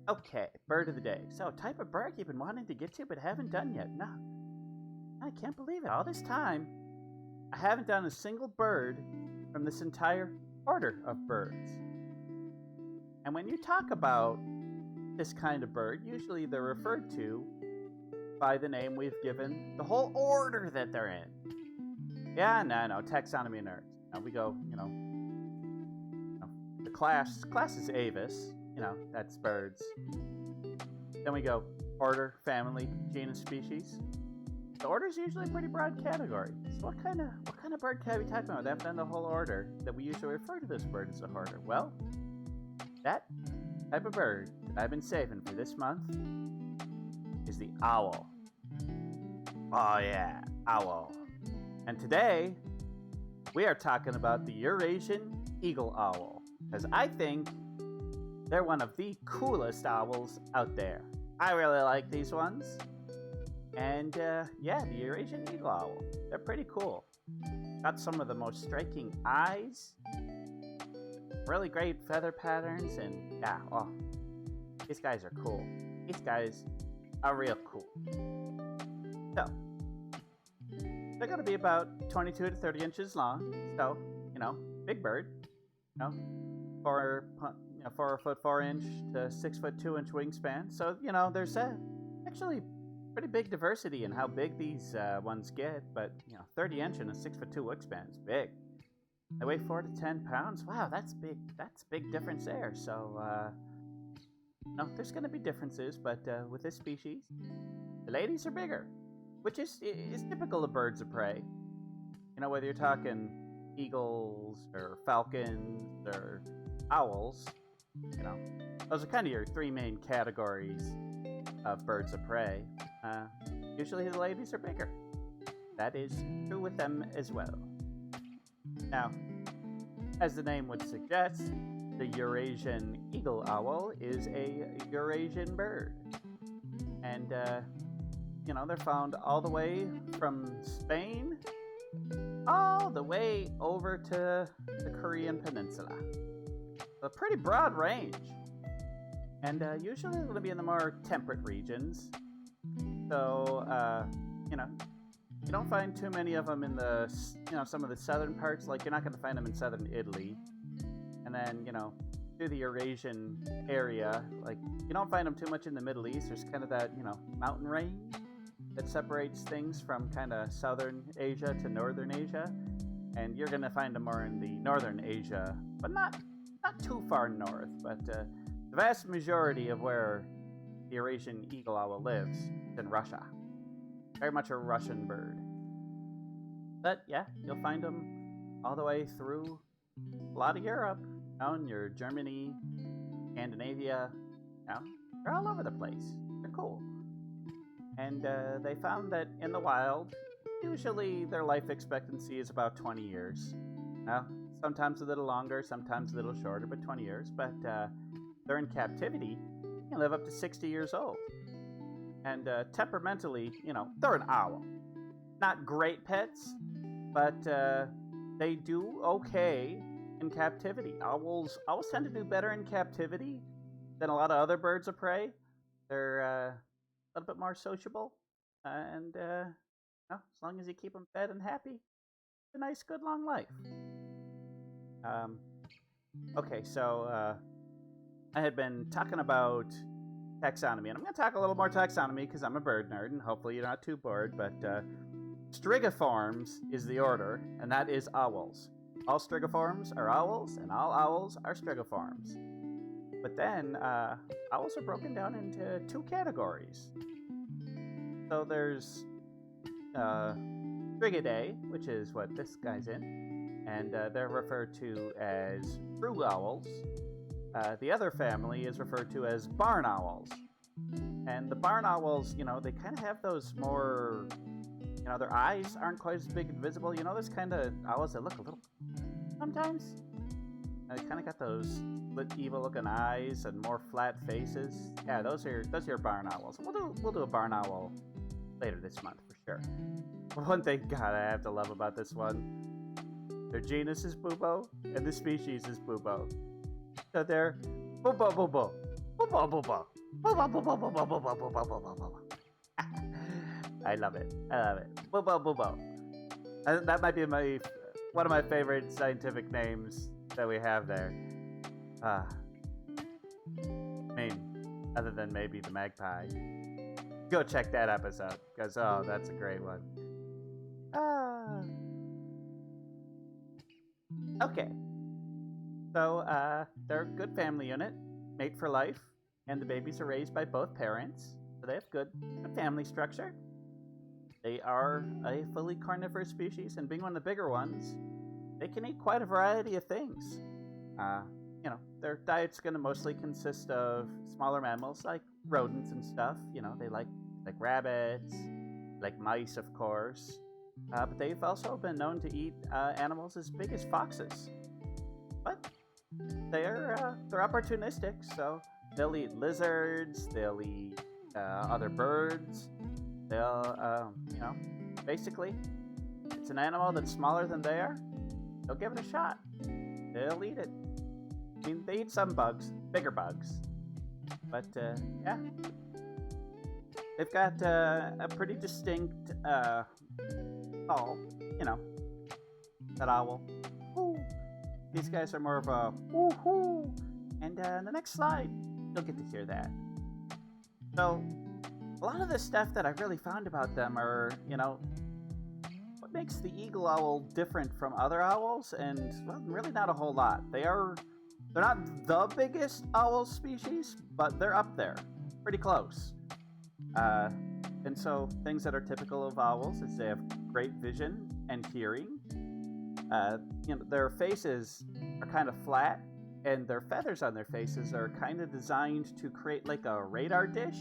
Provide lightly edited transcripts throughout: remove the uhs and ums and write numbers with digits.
Okay, bird of the day. So, type of bird you've been wanting to get to but haven't done yet. No, I can't believe it. All this time, I haven't done a single bird from this entire order of birds. And when you talk about this kind of bird, usually they're referred to by the name we've given the whole order that they're in. Yeah, no, taxonomy nerds. Now we go, the class is Avis, that's birds. Then we go order, family, genus, species. The order is usually a pretty broad category. So what kind of bird can we talk about? They haven't done the whole order that we usually refer to this bird as the order. Well, that type of bird that I've been saving for this month is the owl. Oh yeah, owl. And today, we are talking about the Eurasian eagle owl. Because I think they're one of the coolest owls out there. I really like these ones. And the Eurasian eagle owl. They're pretty cool. Got some of the most striking eyes. Really great feather patterns. And these guys are cool. These guys are real cool. So, they're going to be about 22 to 30 inches long. So, big bird. 4 foot 4 inch to 6 foot 2 inch wingspan. So, there's actually pretty big diversity in how big these ones get. But, 30 inch and a 6 foot 2 wingspan is big. They weigh 4 to 10 pounds. Wow, that's big. That's a big difference there. So, there's going to be differences, but with this species, the ladies are bigger, which is typical of birds of prey. Whether you're talking eagles or falcons or owls, those are kind of your three main categories of birds of prey. Usually the ladies are bigger. That is true with them as well. Now, as the name would suggest, the Eurasian eagle owl is a Eurasian bird. And, they're found all the way from Spain all the way over to the Korean Peninsula. A pretty broad range. And usually they're going to be in the more temperate regions. So, you don't find too many of them in the, some of the southern parts. Like, you're not going to find them in southern Italy. And then, through the Eurasian area, like, you don't find them too much in the Middle East. There's kind of that, mountain range that separates things from kind of southern Asia to northern Asia. And you're going to find them more in the northern Asia, but not too far north. But the vast majority of where the Eurasian eagle owl lives is in Russia. Very much a Russian bird. But yeah, you'll find them all the way through a lot of Europe, down your Germany, Scandinavia. They're all over the place. They're cool. And they found that in the wild, usually their life expectancy is about 20 years. Now, sometimes a little longer, sometimes a little shorter, but 20 years. But they're in captivity, you can live up to 60 years old. And temperamentally, they're an owl. Not great pets, but they do okay in captivity. Owls tend to do better in captivity than a lot of other birds of prey. They're a little bit more sociable, and as long as you keep them fed and happy, it's a nice, good, long life. Okay, so I had been talking about taxonomy, and I'm going to talk a little more taxonomy because I'm a bird nerd, and hopefully you're not too bored, but strigiforms is the order, and that is owls. All strigiforms are owls, and all owls are strigiforms. But then, owls are broken down into two categories. So there's Strigidae, which is what this guy's in, and they're referred to as true owls. The other family is referred to as barn owls. And the barn owls, they kind of have those more, their eyes aren't quite as big and visible. Those kind of owls that look a little, sometimes, they kind of got those evil-looking eyes and more flat faces. Yeah, those are barn owls. We'll do a barn owl later this month for sure. One thing, God, I have to love about this one, their genus is Bubo, and the species is Bubo. So they're Bubo Bubo. Bubo Bubo. I love it. I love it. Boo bo. That might be one of my favorite scientific names that we have there. I mean, other than maybe the magpie. Go check that episode, because, oh, that's a great one. Okay. So, they're a good family unit, mate for life, and the babies are raised by both parents, so they have good family structure. They are a fully carnivorous species, and being one of the bigger ones, they can eat quite a variety of things. Their diet's going to mostly consist of smaller mammals like rodents and stuff. They like rabbits, like mice, of course. But they've also been known to eat animals as big as foxes. But they're opportunistic, so they'll eat lizards, they'll eat other birds. They'll, basically, it's an animal that's smaller than they are. They'll give it a shot. They'll eat it. I mean, they eat some bugs, bigger bugs. But, yeah. They've got a pretty distinct call, that owl. Ooh. These guys are more of a woo-hoo. And in the next slide, you'll get to hear that. So, a lot of the stuff that I really found about them are, what makes the eagle owl different from other owls, and, well, really not a whole lot. They're not the biggest owl species, but they're up there. Pretty close. And so, things that are typical of owls is they have great vision and hearing. Their faces are kind of flat, and their feathers on their faces are kind of designed to create like a radar dish.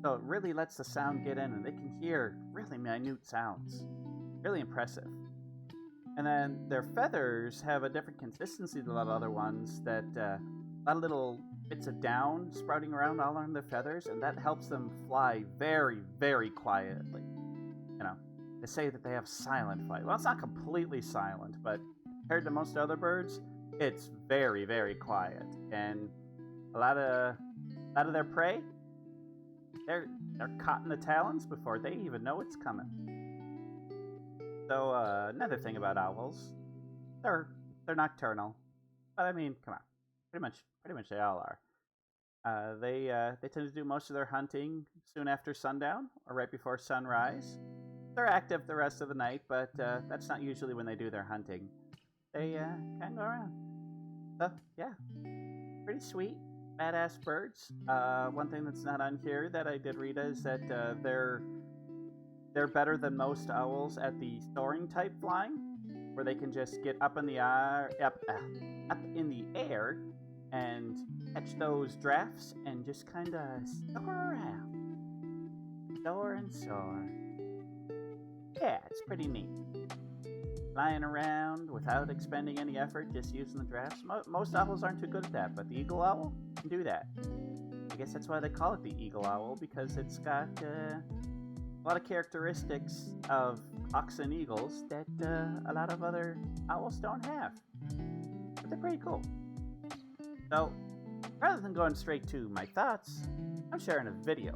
So it really lets the sound get in, and they can hear really minute sounds. Really impressive. And then their feathers have a different consistency than a lot of other ones, that a lot of little bits of down sprouting around all on their feathers, and that helps them fly very, very quietly. They say that they have silent flight. Well, it's not completely silent, but compared to most other birds, it's very, very quiet. And a lot of their prey, they're caught in the talons before they even know it's coming. So another thing about owls, they're nocturnal. But I mean, come on, pretty much they all are. They tend to do most of their hunting soon after sundown or right before sunrise. They're active the rest of the night, but that's not usually when they do their hunting. They kind of go around. So yeah, pretty sweet, badass birds. One thing that's not on here that I did read is that they're better than most owls at the soaring type flying, where they can just get up in the air, up in the air, and catch those drafts and just kind of soar around, soar and soar. Yeah, it's pretty neat. Flying around without expending any effort, just using the drafts. Most owls aren't too good at that, but the eagle owl can do that. I guess that's why they call it the eagle owl, because it's got a lot of characteristics of hawks and eagles that a lot of other owls don't have. But they're pretty cool. So, rather than going straight to my thoughts, I'm sharing a video.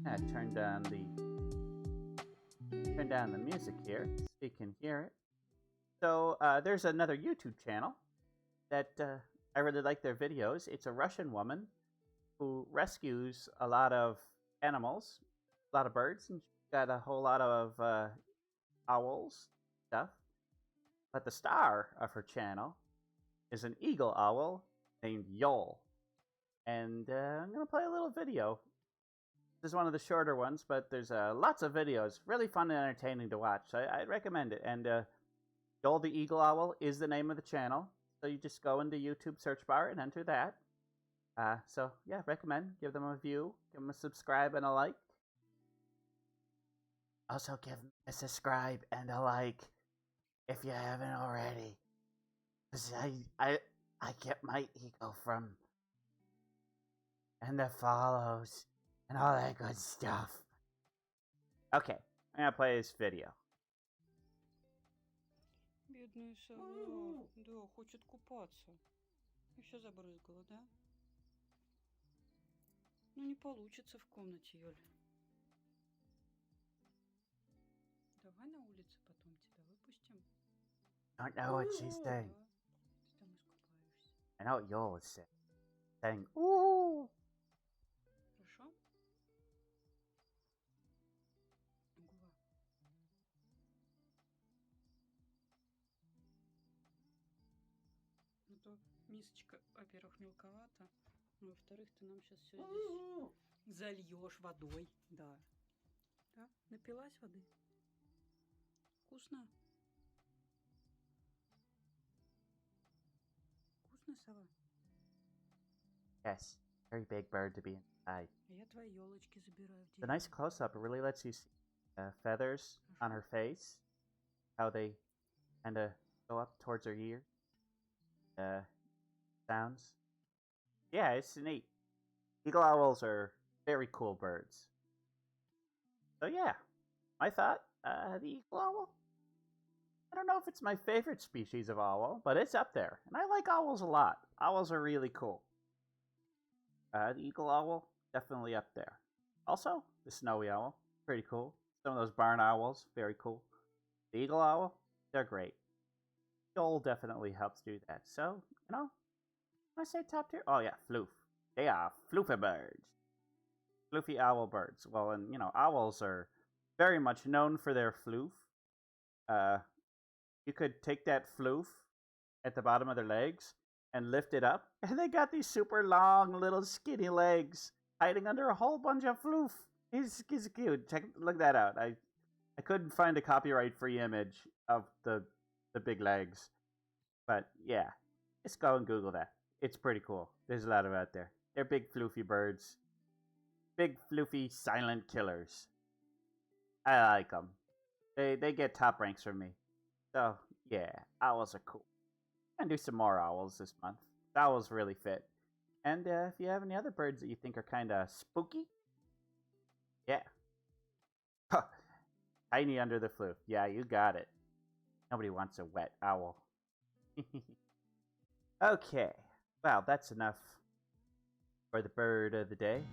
I turned down the music here so you can hear it. So there's another YouTube channel that I really like their videos. It's a Russian woman who rescues a lot of animals, a lot of birds, and she's got a whole lot of owls stuff. But the star of her channel is an eagle owl named Yoll. And I'm going to play a little video. This is one of the shorter ones, but there's lots of videos. Really fun and entertaining to watch. So I'd recommend it. And Yoll the Eagle Owl is the name of the channel. So you just go into YouTube search bar and enter that. So yeah, recommend. Give them a view. Give them a subscribe and a like. Also give them a subscribe and a like if you haven't already. Because I get my ego from... and the follows. And all that good stuff. Okay, I'm gonna play this video. Бедная сова. Да, хочет купаться. Еще забрызгала, да? Ну, не получится в комнате, Ёль. Давай на улице потом тебя выпустим. I don't know what she's saying. Да. Ты там искупаешься. I know what Yoll is saying. Saying, ooh. Хорошо? Гува. Ну то мисочка, во-первых, мелковата, а во-вторых, ты нам сейчас все здесь зальешь водой. Да. Да? Напилась воды? Вкусно? Вкусно, сова? Yes, very big bird to be inside. А я твои елочки забираю в The nice деревню. close-up, it really lets you see feathers on her face, how they kind of go up towards her ear. Sounds. Yeah, it's neat. Eagle owls are very cool birds. So yeah, I thought the eagle owl. I don't know if it's my favorite species of owl, but it's up there, and I like owls a lot. Owls are really cool. The eagle owl, definitely up there. Also, the snowy owl, pretty cool. Some of those barn owls, very cool. The eagle owl, they're great. Yoll definitely helps do that. So, you know, when I say top tier, oh yeah, floof. They are floofy birds. Floofy owl birds. Well, and, you know, owls are very much known for their floof. You could take that floof at the bottom of their legs and lift it up, and they got these super long little skinny legs hiding under a whole bunch of floof. He's cute. Look that out. I couldn't find a copyright-free image of the big legs, but yeah, just go and Google that. It's pretty cool. There's a lot of out there. They're big floofy birds, big floofy silent killers. I like them. They get top ranks from me. So yeah, owls are cool. And do some more owls this month. Owls really fit. And if you have any other birds that you think are kind of spooky, yeah. Tiny under the floof. Yeah, you got it. Nobody wants a wet owl. Okay. Well, that's enough for the bird of the day.